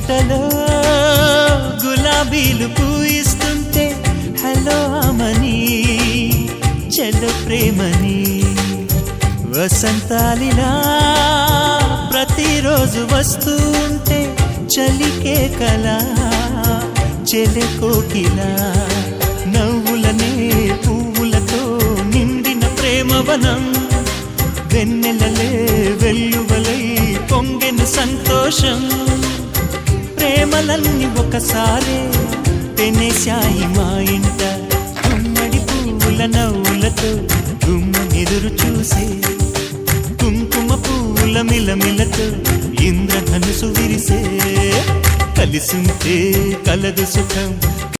తోటలో గులాబీలు పూయిస్తుంటే హలో అమని చెల్లో ప్రేమని వసంతాలిలా ప్రతిరోజు వస్తూ ఉంటే చలికే కలా చెలె కోకిలా నవ్వులనే పువ్వులతో నిండిన ప్రేమవనం వెన్నెలలే వెల్లువలై పొంగెను సంతోషం ప్రేమలన్నీ ఒకసారే పెనేశాయి మా ఇంట గుమ్మడి పువ్వుల నవ్వులతో గుమ్మనెదురు చూసే కుంకుమ పువ్వుల మిలమిలతో ఇంద్రధనుసు విరిసే కలిసుంటే కలదు సుఖం